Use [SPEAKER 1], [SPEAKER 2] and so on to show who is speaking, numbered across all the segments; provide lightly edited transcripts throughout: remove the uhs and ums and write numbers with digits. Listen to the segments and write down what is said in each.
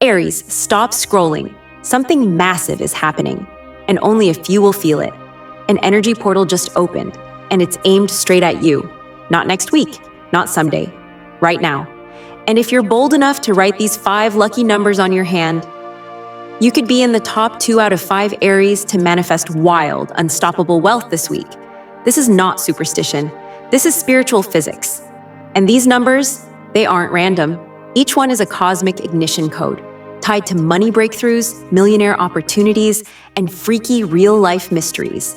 [SPEAKER 1] Aries, stop scrolling. Something massive is happening, and only a few will feel it. An energy portal just opened, and it's aimed straight at you. Not next week, not someday, right now. And if you're bold enough to write these 5 lucky numbers on your hand, you could be in the top 2 out of 5 Aries to manifest wild, unstoppable wealth this week. This is not superstition. This is spiritual physics. And these numbers, they aren't random. Each one is a cosmic ignition code, tied to money breakthroughs, millionaire opportunities, and freaky real-life mysteries.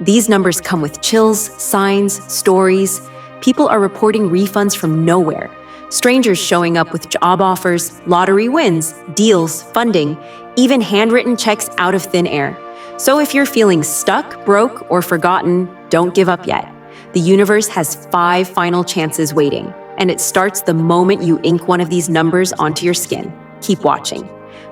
[SPEAKER 1] These numbers come with chills, signs, stories. People are reporting refunds from nowhere. Strangers showing up with job offers, lottery wins, deals, funding, even handwritten checks out of thin air. So if you're feeling stuck, broke, or forgotten, don't give up yet. The universe has 5 final chances waiting, and it starts the moment you ink one of these numbers onto your skin. Keep watching.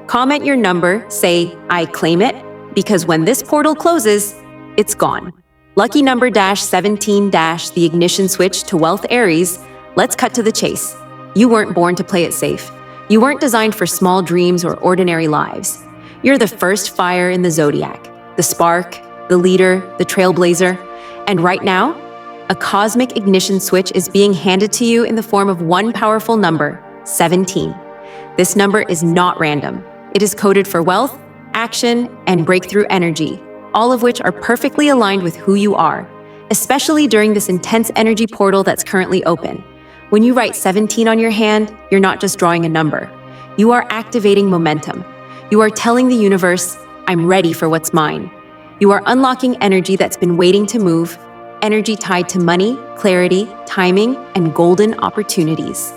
[SPEAKER 1] Comment your number, say, "I claim it," because when this portal closes, it's gone. Lucky number -17 the ignition switch to wealth Aries. Let's cut to the chase. You weren't born to play it safe. You weren't designed for small dreams or ordinary lives. You're the first fire in the zodiac, the spark, the leader, the trailblazer. And right now, a cosmic ignition switch is being handed to you in the form of one powerful number, 17. This number is not random. It is coded for wealth, action, and breakthrough energy, all of which are perfectly aligned with who you are, especially during this intense energy portal that's currently open. When you write 17 on your hand, you're not just drawing a number. You are activating momentum. You are telling the universe, "I'm ready for what's mine." You are unlocking energy that's been waiting to move, energy tied to money, clarity, timing, and golden opportunities.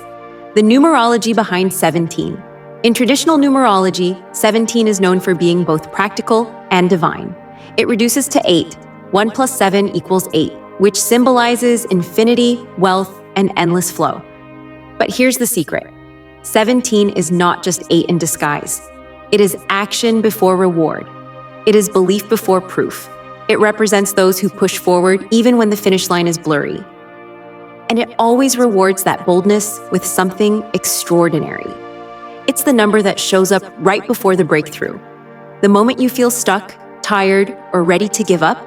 [SPEAKER 1] The numerology behind 17. In traditional numerology, 17 is known for being both practical and divine. It reduces to 8. 1 plus 7 equals 8, which symbolizes infinity, wealth, and endless flow. But here's the secret. 17 is not just 8 in disguise. It is action before reward. It is belief before proof. It represents those who push forward even when the finish line is blurry. And it always rewards that boldness with something extraordinary. It's the number that shows up right before the breakthrough. The moment you feel stuck, tired, or ready to give up,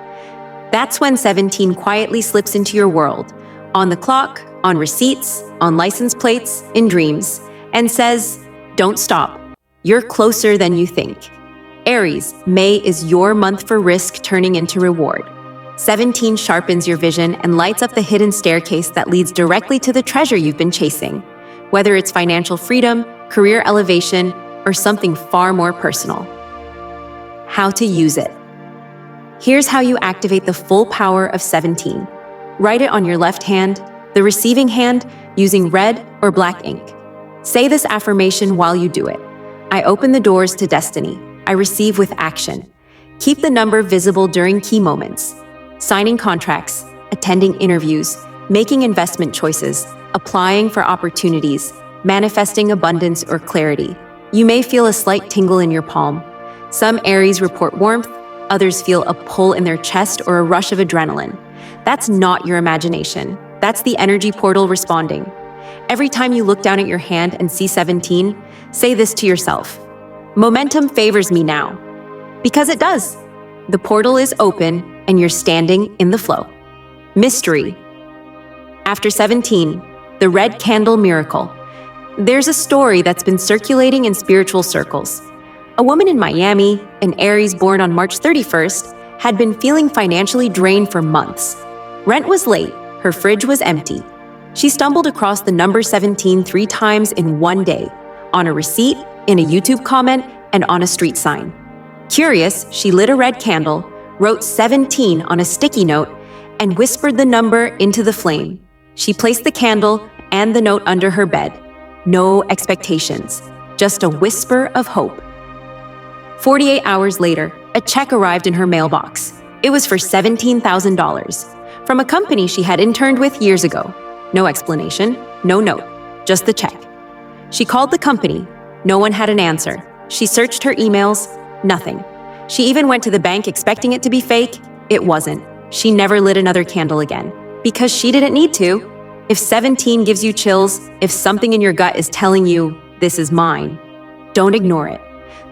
[SPEAKER 1] that's when 17 quietly slips into your world, on the clock, on receipts, on license plates, in dreams, and says, "Don't stop. You're closer than you think." Aries, May is your month for risk turning into reward. 17 sharpens your vision and lights up the hidden staircase that leads directly to the treasure you've been chasing, whether it's financial freedom, career elevation, or something far more personal. How to use it. Here's how you activate the full power of 17. Write it on your left hand, the receiving hand, using red or black ink. Say this affirmation while you do it. I open the doors to destiny. I receive with action. Keep the number visible during key moments. Signing contracts, attending interviews, making investment choices, applying for opportunities, manifesting abundance or clarity. You may feel a slight tingle in your palm. Some Aries report warmth, others feel a pull in their chest or a rush of adrenaline. That's not your imagination. That's the energy portal responding. Every time you look down at your hand and see 17, say this to yourself. Momentum favors me now. Because it does. The portal is open and you're standing in the flow. Mystery. After 17, the red candle miracle. There's a story that's been circulating in spiritual circles. A woman in Miami, an Aries born on March 31st, had been feeling financially drained for months. Rent was late, her fridge was empty. She stumbled across the number 17 3 times in one day, on a receipt, in a YouTube comment, and on a street sign. Curious, she lit a red candle, wrote 17 on a sticky note, and whispered the number into the flame. She placed the candle and the note under her bed. No expectations, just a whisper of hope. 48 hours later, a check arrived in her mailbox. It was for $17,000 from a company she had interned with years ago. No explanation, no note, just the check. She called the company. No one had an answer. She searched her emails, nothing. She even went to the bank expecting it to be fake. It wasn't. She never lit another candle again because she didn't need to. If 17 gives you chills, if something in your gut is telling you, this is mine, Don't ignore it.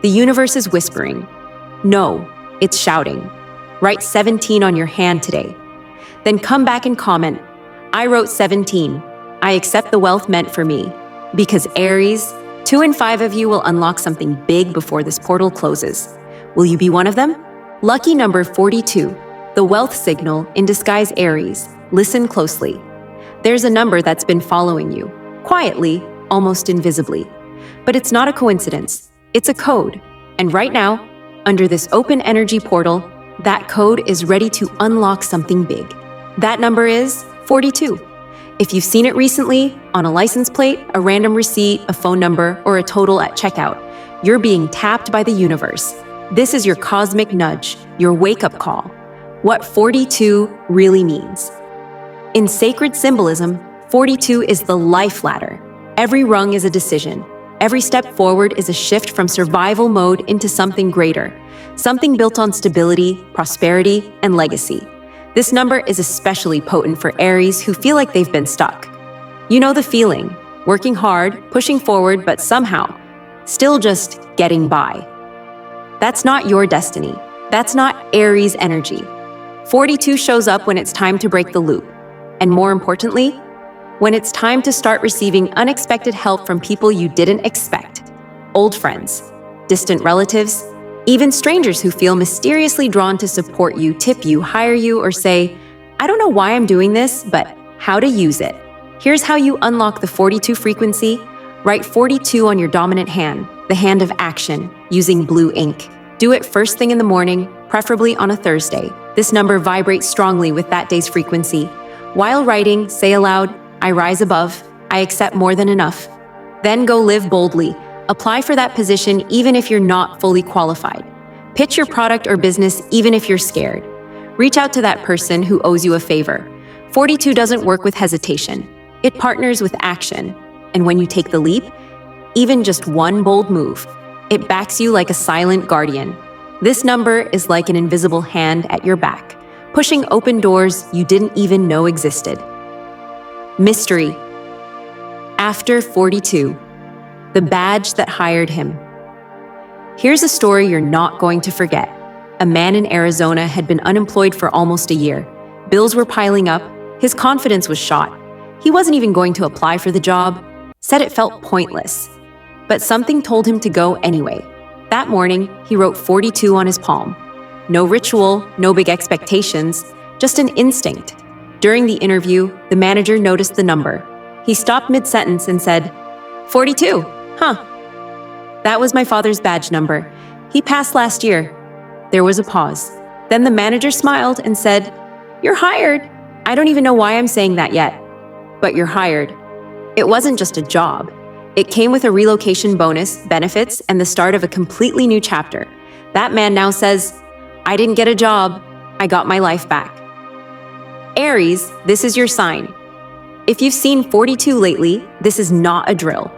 [SPEAKER 1] The universe is whispering. No, it's shouting. Write 17 on your hand today. Then come back and comment, I wrote 17. I accept the wealth meant for me. Because Aries, 2 in 5 of you will unlock something big before this portal closes. Will you be one of them? Lucky number 42, the wealth signal in disguise Aries. Listen closely. There's a number that's been following you, quietly, almost invisibly. But it's not a coincidence. It's a code. And right now, under this open energy portal, that code is ready to unlock something big. That number is 42. If you've seen it recently, on a license plate, a random receipt, a phone number, or a total at checkout, you're being tapped by the universe. This is your cosmic nudge, your wake-up call. What 42 really means. In sacred symbolism, 42 is the life ladder. Every rung is a decision. Every step forward is a shift from survival mode into something greater, something built on stability, prosperity, and legacy. This number is especially potent for Aries who feel like they've been stuck. You know the feeling, working hard, pushing forward, but somehow, still just getting by. That's not your destiny. That's not Aries energy. 42 shows up when it's time to break the loop. And more importantly, when it's time to start receiving unexpected help from people you didn't expect. Old friends, distant relatives, even strangers who feel mysteriously drawn to support you, tip you, hire you, or say, I don't know why I'm doing this, but how to use it. Here's how you unlock the 42 frequency. Write 42 on your dominant hand, the hand of action, using blue ink. Do it first thing in the morning, preferably on a Thursday. This number vibrates strongly with that day's frequency. While writing, say aloud, I rise above, I accept more than enough. Then go live boldly. Apply for that position even if you're not fully qualified. Pitch your product or business even if you're scared. Reach out to that person who owes you a favor. 42 doesn't work with hesitation. It partners with action. And when you take the leap, even just one bold move, it backs you like a silent guardian. This number is like an invisible hand at your back, pushing open doors you didn't even know existed. Mystery. After 42, the badge that hired him. Here's a story you're not going to forget. A man in Arizona had been unemployed for almost a year. Bills were piling up. His confidence was shot. He wasn't even going to apply for the job, said it felt pointless. But something told him to go anyway. That morning, he wrote 42 on his palm. No ritual, no big expectations, just an instinct. During the interview, the manager noticed the number. He stopped mid-sentence and said, 42, huh? That was my father's badge number. He passed last year. There was a pause. Then the manager smiled and said, You're hired. I don't even know why I'm saying that yet. But you're hired. It wasn't just a job. It came with a relocation bonus, benefits, and the start of a completely new chapter. That man now says, I didn't get a job. I got my life back. Aries, this is your sign. If you've seen 42 lately, this is not a drill.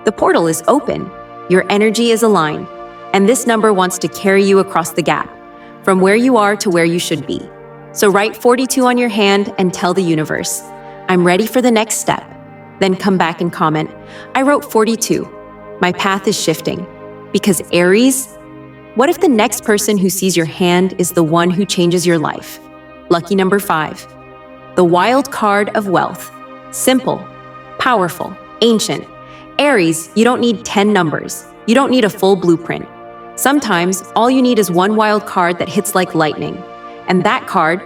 [SPEAKER 1] The portal is open. Your energy is aligned. And this number wants to carry you across the gap, from where you are to where you should be. So write 42 on your hand and tell the universe, I'm ready for the next step. Then come back and comment, I wrote 42. My path is shifting. Because Aries, what if the next person who sees your hand is the one who changes your life? Lucky number 5. The wild card of wealth. Simple, powerful, ancient. Aries, you don't need 10 numbers. You don't need a full blueprint. Sometimes, all you need is one wild card that hits like lightning. And that card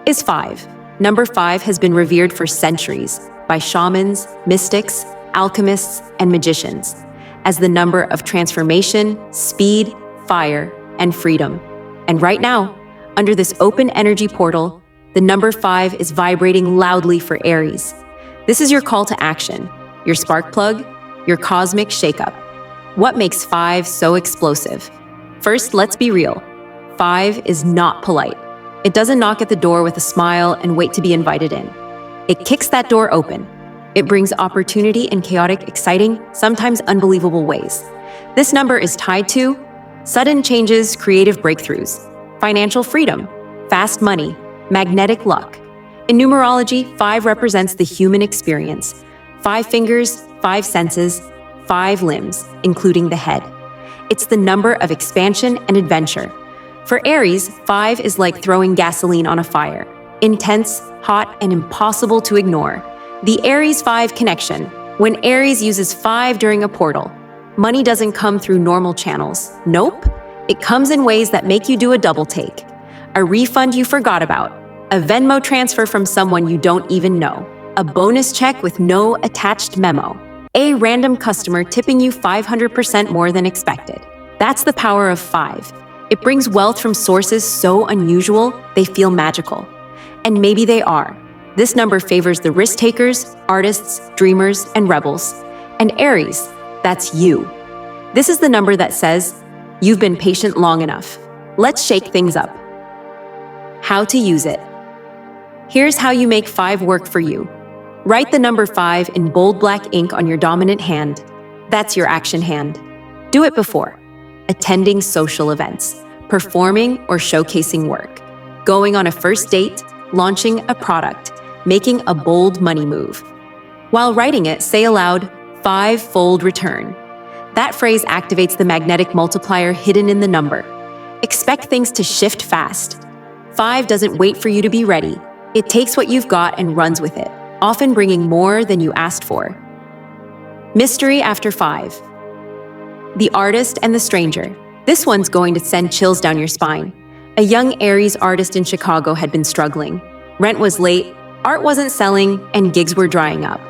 [SPEAKER 1] is 5. Number 5 has been revered for centuries by shamans, mystics, alchemists, and magicians as the number of transformation, speed, fire, and freedom. And right now, under this open energy portal, the number 5 is vibrating loudly for Aries. This is your call to action, your spark plug, your cosmic shakeup. What makes 5 so explosive? First, let's be real. 5 is not polite. It doesn't knock at the door with a smile and wait to be invited in. It kicks that door open. It brings opportunity in chaotic, exciting, sometimes unbelievable ways. This number is tied to sudden changes, creative breakthroughs, financial freedom, fast money, magnetic luck. In numerology, 5 represents the human experience. 5 fingers, 5 senses, 5 limbs, including the head. It's the number of expansion and adventure. For Aries, 5 is like throwing gasoline on a fire. Intense, hot, and impossible to ignore. The Aries-5 connection. When Aries uses 5 during a portal, money doesn't come through normal channels. Nope. It comes in ways that make you do a double take. A refund you forgot about. A Venmo transfer from someone you don't even know. A bonus check with no attached memo. A random customer tipping you 500% more than expected. That's the power of 5. It brings wealth from sources so unusual, they feel magical. And maybe they are. This number favors the risk takers, artists, dreamers, and rebels. And Aries, that's you. This is the number that says, you've been patient long enough. Let's shake things up. How to use it. Here's how you make 5 work for you. Write the number 5 in bold black ink on your dominant hand. That's your action hand. Do it before. Attending social events, performing or showcasing work, going on a first date, launching a product, making a bold money move. While writing it, say aloud, 5-fold return. That phrase activates the magnetic multiplier hidden in the number. Expect things to shift fast. 5 doesn't wait for you to be ready. It takes what you've got and runs with it, often bringing more than you asked for. Mystery after 5. The artist and the stranger. This one's going to send chills down your spine. A young Aries artist in Chicago had been struggling. Rent was late, art wasn't selling, and gigs were drying up.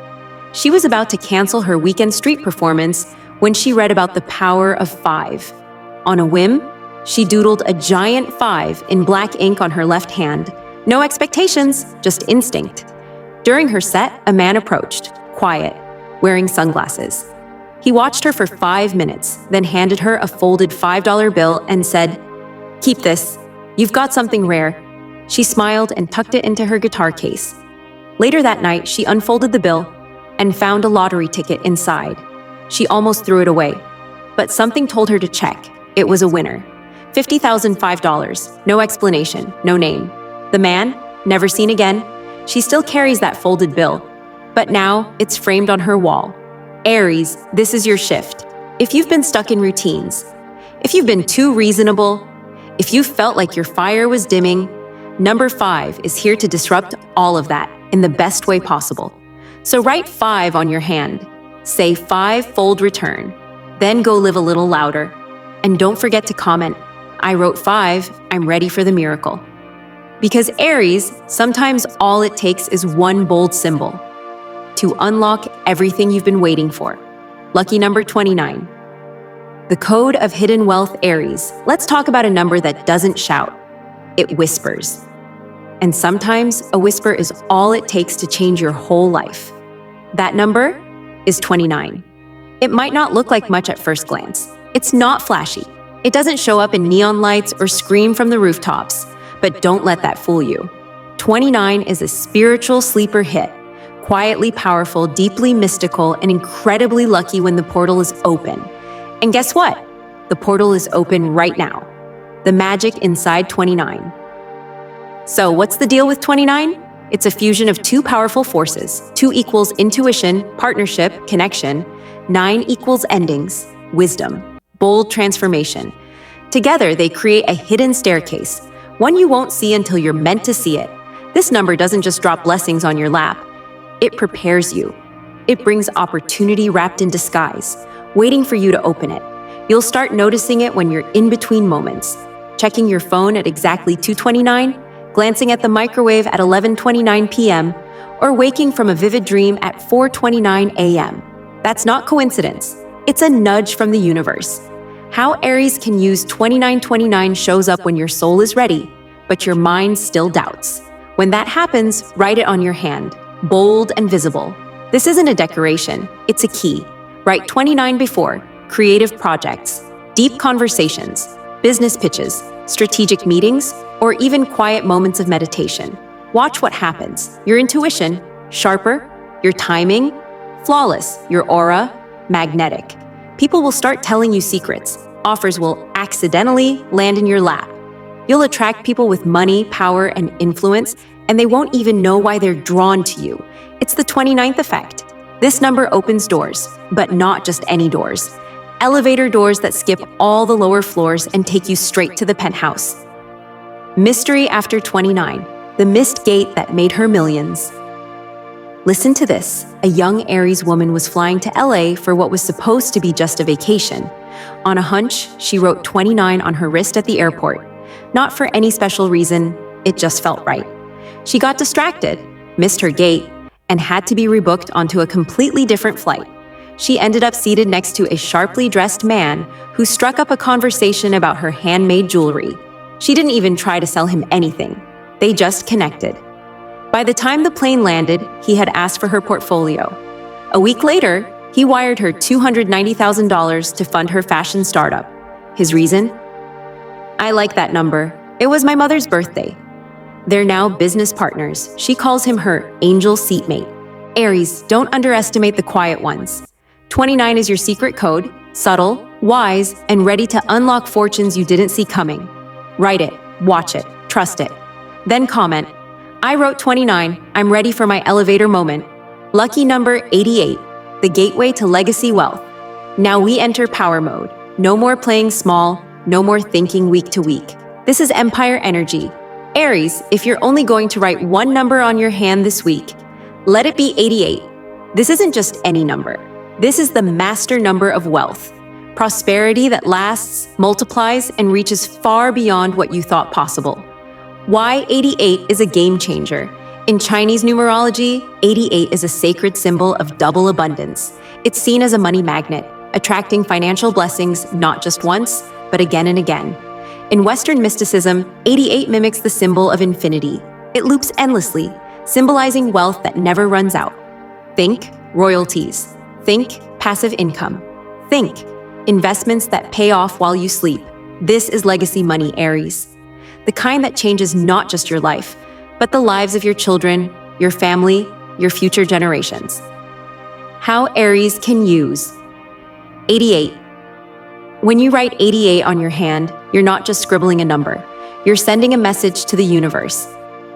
[SPEAKER 1] She was about to cancel her weekend street performance when she read about the power of 5. On a whim, she doodled a giant 5 in black ink on her left hand. No expectations, just instinct. During her set, a man approached, quiet, wearing sunglasses. He watched her for 5 minutes, then handed her a folded $5 bill and said, "Keep this. You've got something rare." She smiled and tucked it into her guitar case. Later that night, she unfolded the bill and found a lottery ticket inside. She almost threw it away, but something told her to check. It was a winner. $50,005. No explanation, no name. The man, never seen again. She still carries that folded bill, but now it's framed on her wall. Aries, this is your shift. If you've been stuck in routines, if you've been too reasonable, if you felt like your fire was dimming, number 5 is here to disrupt all of that in the best way possible. So write 5 on your hand. Say 5-fold return. Then go live a little louder. And don't forget to comment, I wrote 5, I'm ready for the miracle. Because Aries, sometimes all it takes is one bold symbol to unlock everything you've been waiting for. Lucky number 29. The code of hidden wealth, Aries. Let's talk about a number that doesn't shout. It whispers. And sometimes a whisper is all it takes to change your whole life. That number is 29. It might not look like much at first glance. It's not flashy. It doesn't show up in neon lights or scream from the rooftops. But don't let that fool you. 29 is a spiritual sleeper hit. Quietly powerful, deeply mystical, and incredibly lucky when the portal is open. And guess what? The portal is open right now. The magic inside 29. So what's the deal with 29? It's a fusion of 2 powerful forces. 2 equals intuition, partnership, connection. 9 equals endings, wisdom, bold transformation. Together, they create a hidden staircase, one you won't see until you're meant to see it. This number doesn't just drop blessings on your lap. It prepares you. It brings opportunity wrapped in disguise, waiting for you to open it. You'll start noticing it when you're in between moments, checking your phone at exactly 2:29, glancing at the microwave at 11:29 p.m., or waking from a vivid dream at 4:29 a.m. That's not coincidence. It's a nudge from the universe. How Aries can use 2929 shows up when your soul is ready, but your mind still doubts. When that happens, write it on your hand, bold and visible. This isn't a decoration, it's a key. Write 29 before creative projects, deep conversations, business pitches, strategic meetings, or even quiet moments of meditation. Watch what happens. Your intuition, sharper, your timing, flawless, your aura, magnetic. People will start telling you secrets. Offers will accidentally land in your lap. You'll attract people with money, power, and influence, and they won't even know why they're drawn to you. It's the 29th effect. This number opens doors, but not just any doors. Elevator doors that skip all the lower floors and take you straight to the penthouse. Mystery after 29, the missed gate that made her millions. Listen to this. A young Aries woman was flying to LA for what was supposed to be just a vacation. On a hunch, she wrote 29 on her wrist at the airport. Not for any special reason, it just felt right. She got distracted, missed her gate, and had to be rebooked onto a completely different flight. She ended up seated next to a sharply dressed man who struck up a conversation about her handmade jewelry. She didn't even try to sell him anything. They just connected. By the time the plane landed, he had asked for her portfolio. A week later, he wired her $290,000 to fund her fashion startup. His reason? I like that number. It was my mother's birthday. They're now business partners. She calls him her angel seatmate. Aries, don't underestimate the quiet ones. 29 is your secret code, subtle, wise, and ready to unlock fortunes you didn't see coming. Write it, watch it, trust it. Then comment, I wrote 29, I'm ready for my elevator moment. Lucky number 88, the gateway to legacy wealth. Now we enter power mode. No more playing small, no more thinking week to week. This is Empire energy. Aries, if you're only going to write one number on your hand this week, let it be 88. This isn't just any number. This is the master number of wealth. Prosperity that lasts, multiplies, and reaches far beyond what you thought possible. Why 88 is a game changer. In Chinese numerology, 88 is a sacred symbol of double abundance. It's seen as a money magnet, attracting financial blessings not just once, but again and again. In Western mysticism, 88 mimics the symbol of infinity. It loops endlessly, symbolizing wealth that never runs out. Think royalties. Think passive income. Think investments that pay off while you sleep. This is legacy money, Aries. The kind that changes not just your life, but the lives of your children, your family, your future generations. How Aries can use. 88. When you write 88 on your hand, you're not just scribbling a number. You're sending a message to the universe.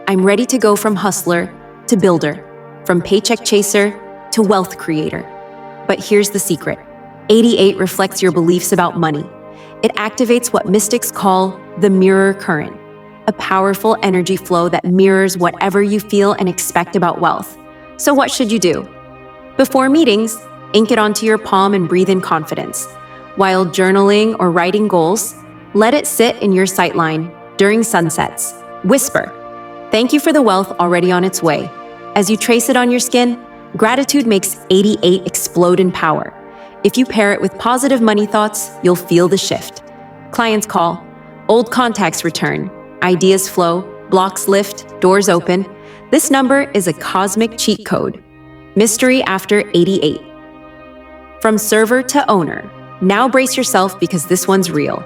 [SPEAKER 1] I'm ready to go from hustler to builder, from paycheck chaser to wealth creator. But here's the secret. 88 reflects your beliefs about money. It activates what mystics call the mirror current, a powerful energy flow that mirrors whatever you feel and expect about wealth. So what should you do? Before meetings, ink it onto your palm and breathe in confidence. While journaling or writing goals, let it sit in your sightline. During sunsets, whisper, thank you for the wealth already on its way. As you trace it on your skin, gratitude makes 88 explode in power. If you pair it with positive money thoughts, you'll feel the shift. Clients call, old contacts return, ideas flow, blocks lift, doors open. This number is a cosmic cheat code. Mystery after 88. From server to owner. Now brace yourself because this one's real.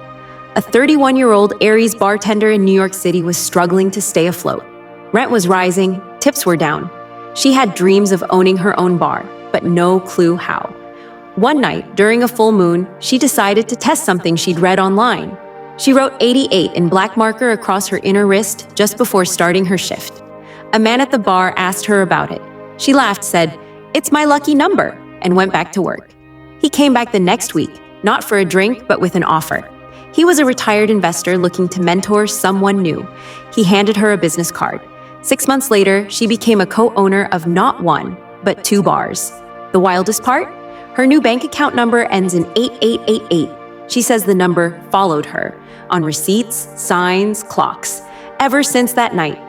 [SPEAKER 1] A 31-year-old Aries bartender in New York City was struggling to stay afloat. Rent was rising, tips were down. She had dreams of owning her own bar, but no clue how. One night, during a full moon, she decided to test something she'd read online. She wrote 88 in black marker across her inner wrist just before starting her shift. A man at the bar asked her about it. She laughed, said, "It's my lucky number," and went back to work. He came back the next week, not for a drink, but with an offer. He was a retired investor looking to mentor someone new. He handed her a business card. 6 months later, she became a co-owner of not one, but 2 bars. The wildest part? Her new bank account number ends in 8888. She says the number followed her on receipts, signs, clocks. Ever since that night,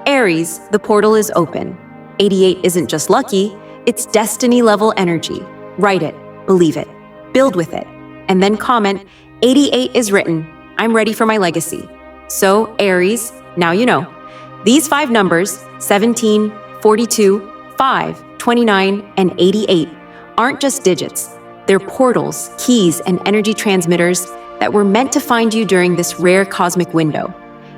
[SPEAKER 1] Aries, the portal is open. 88 isn't just lucky, it's destiny-level energy. Write it, believe it, build with it, and then comment, 88 is written, I'm ready for my legacy. So, Aries, now you know. These 5 numbers, 17, 42, 5, 29, and 88, aren't just digits. They're portals, keys, and energy transmitters that were meant to find you during this rare cosmic window.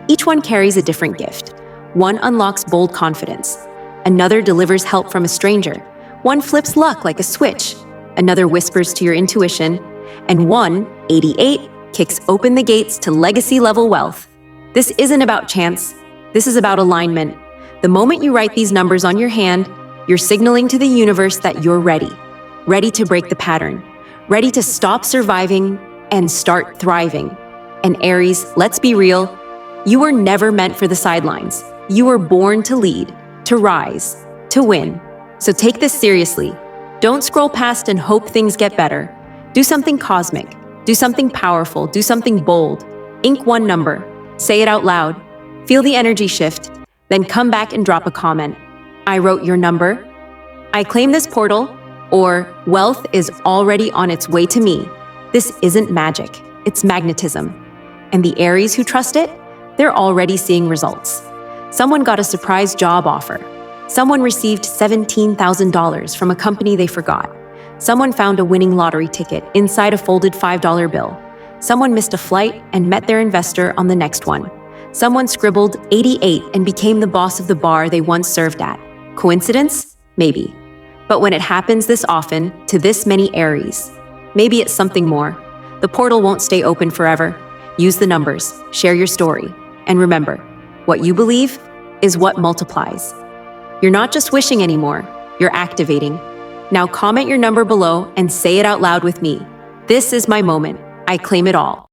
[SPEAKER 1] Each one carries a different gift. One unlocks bold confidence. Another delivers help from a stranger. One flips luck like a switch. Another whispers to your intuition. And one, 88, kicks open the gates to legacy-level wealth. This isn't about chance. This is about alignment. The moment you write these numbers on your hand, you're signaling to the universe that you're ready. Ready to break the pattern. ready to stop surviving and start thriving. And Aries, let's be real, you were never meant for the sidelines. You were born to lead, to rise, to win. So take this seriously. Don't scroll past and hope things get better. Do something cosmic, do something powerful, do something bold. Ink one number, say it out loud, feel the energy shift, then come back and drop a comment. I wrote your number, I claim this portal, or wealth is already on its way to me. This isn't magic, it's magnetism. And the Aries who trust it, they're already seeing results. Someone got a surprise job offer. Someone received $17,000 from a company they forgot. Someone found a winning lottery ticket inside a folded $5 bill. Someone missed a flight and met their investor on the next one. Someone scribbled 88 and became the boss of the bar they once served at. Coincidence? Maybe. But when it happens this often, to this many Aries, maybe it's something more. The portal won't stay open forever. Use the numbers, share your story, and remember, what you believe is what multiplies. You're not just wishing anymore, you're activating. Now comment your number below and say it out loud with me. This is my moment. I claim it all.